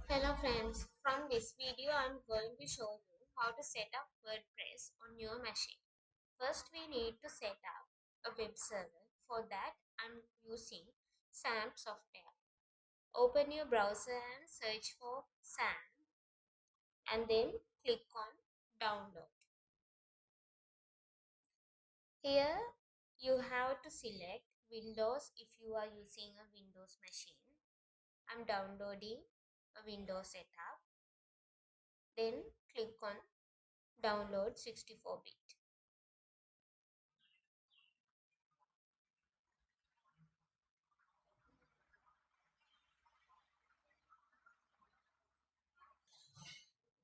Hello friends, from this video I am going to show you how to set up WordPress on your machine. First we need to set up a web server. For that I am using SAM software. Open your browser and search for SAM and then click on download. Here you have to select Windows if you are using a Windows machine. I am downloading a Windows setup. Then click on download 64-bit.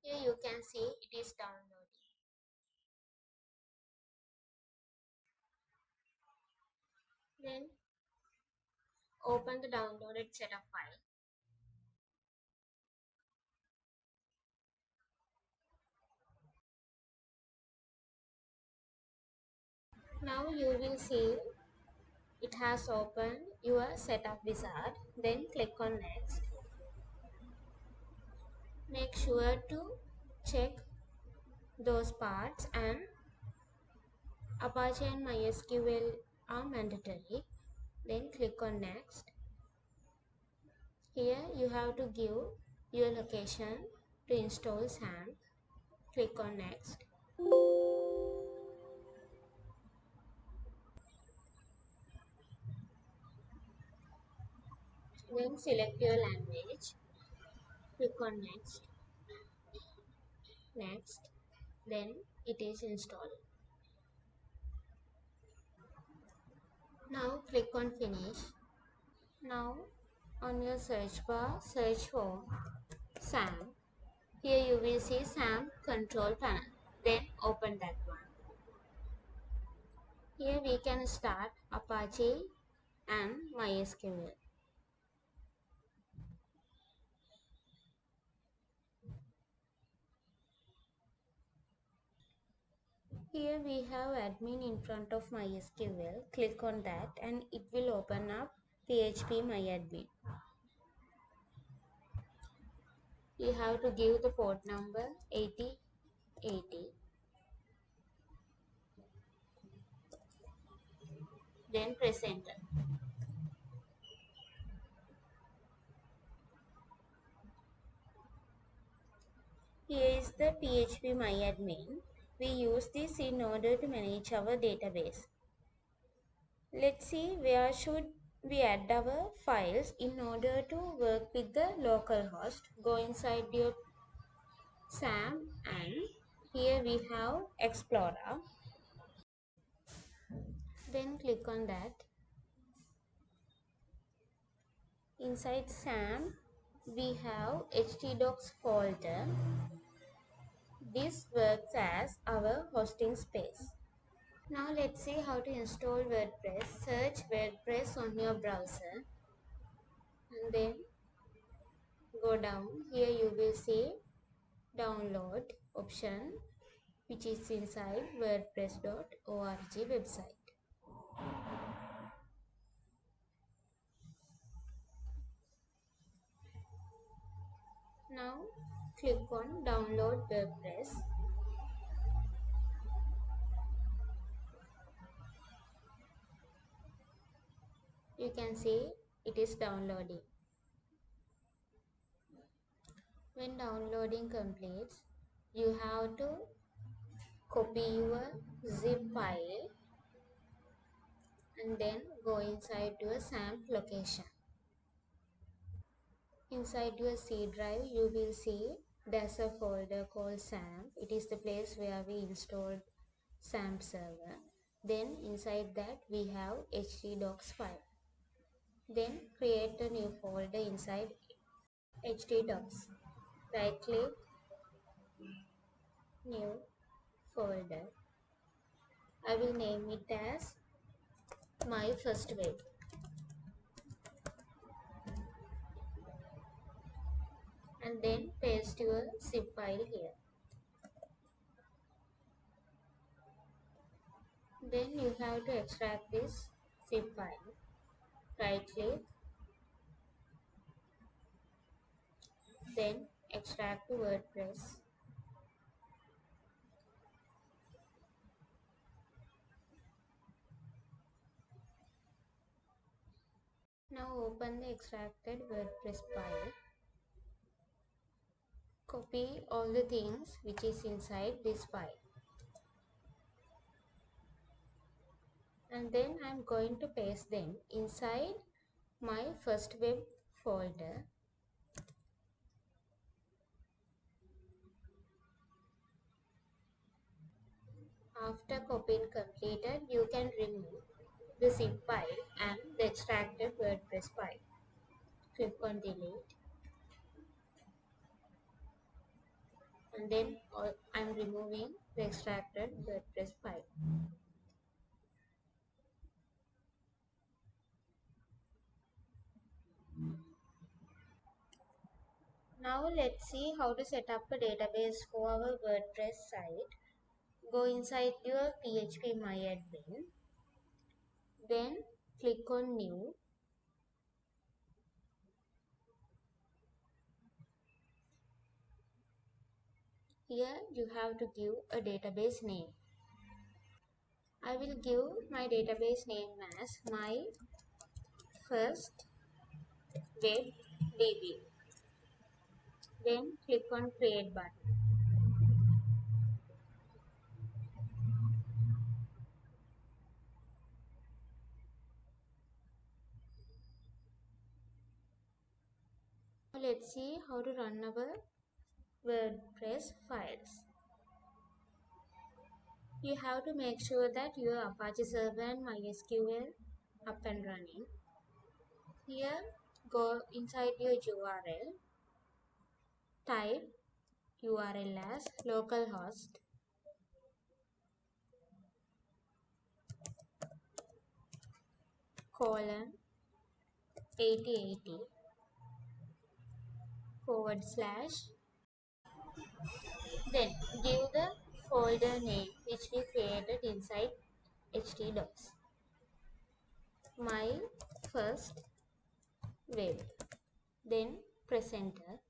Here you can see it is downloading. Then open the downloaded setup file. Now you will see it has opened your setup wizard. Then click on next. Make sure to check those parts, and Apache and MySQL are mandatory. Then click on next. Here you have to give your location to install SAM. Click on next. Then select your language. Click on next. Next. Then it is installed. Now click on finish. Now on your search bar, search for SAM. Here you will see SAM control panel. Then open that one. Here we can start Apache and MySQL. Here we have admin in front of MySQL. Click on that and it will open up PHP MyAdmin. You have to give the port number 8080. Then press enter. Here is the PHP MyAdmin. We use this in order to manage our database. Let's see where should we add our files in order to work with the local host. Go inside your SAM and here we have Explorer. Then click on that. Inside SAM we have htdocs folder. This works as our hosting space. Now let's see how to install WordPress. Search WordPress on your browser and then go down. Here you will see download option, which is inside wordpress.org website. Now click on download WordPress. You can see it is downloading. When downloading completes, you have to copy your zip file and then go inside your SAM location. Inside your C drive, you will see there's a folder called SAM. It is the place where we installed SAM server. Then inside that we have htdocs file. Then create a new folder inside htdocs. Right click, new folder. I will name it as my first web. And then paste your zip file here. Then you have to extract this zip file. Right click, Then extract to WordPress. Now open the extracted WordPress file. Copy all the things which is inside this file. And then I am going to paste them inside my first web folder. After copying completed, you can remove the zip file and the extracted WordPress file. Click on delete, and then I'm removing the extracted WordPress file. Now let's see how to set up a database for our WordPress site. Go inside your PHP MyAdmin, then click on New. Here you have to give a database name. I will give my database name as my first web DB. Then click on create button. Now let's see how to run our WordPress files. You have to make sure that your Apache server and MySQL up and running. Here, go inside your URL, type URL as localhost colon 8080 /. Then give the folder name which we created inside htdocs. My first web. Then press enter.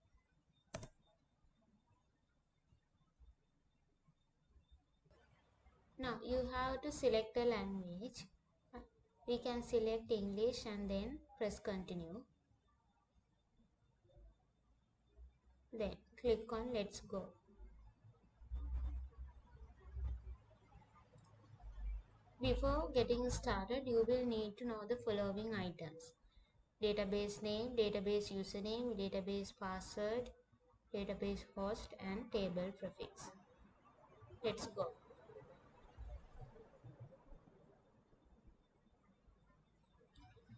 Now you have to select the language. We can select English and then press continue. Then click on let's go. Before getting started, you will need to know the following items: database name, database username, database password, database host, and table prefix. Let's go.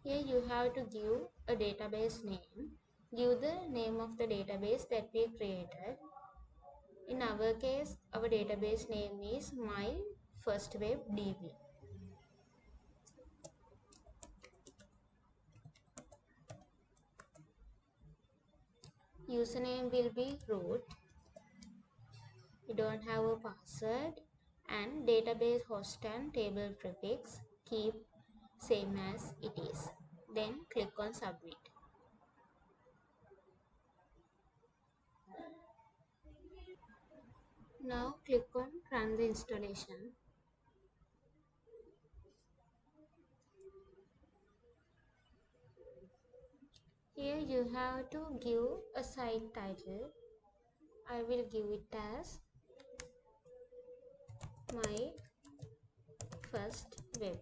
Here you have to give a database name. Give the name of the database that we created. In our case, our database name is my first web DB. Username will be root. We don't have a password, and database host and table prefix keep same as it is. Then click on submit. Now click on run the installation. Here you have to give a site title. I will give it as my first web.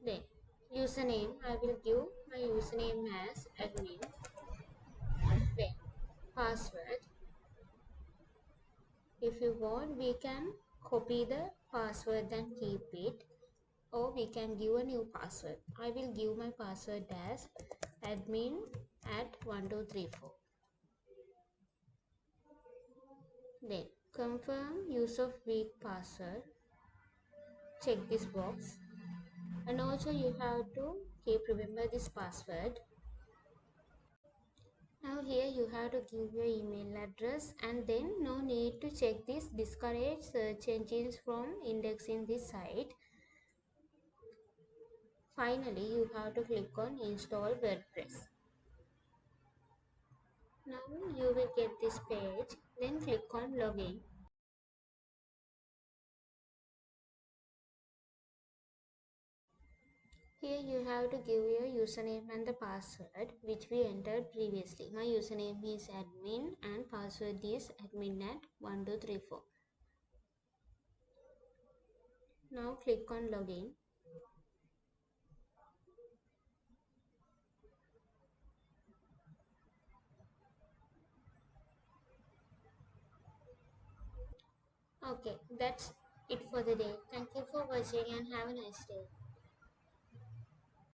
Then username, I will give my username as admin. Then password. If you want, we can copy the password and keep it, or we can give a new password. I will give my password as admin at 1234. Then confirm use of weak password. Check this box. And also you have to remember this password. Now here you have to give your email address, and then no need to check this discourage search engines from indexing this site. Finally, you have to click on install WordPress. you will get this page. Then click on login. Here you have to give your username and the password which we entered previously. My username is admin and password is admin at 1234. Now click on login. Okay, that's it for the day. Thank you for watching and have a nice day.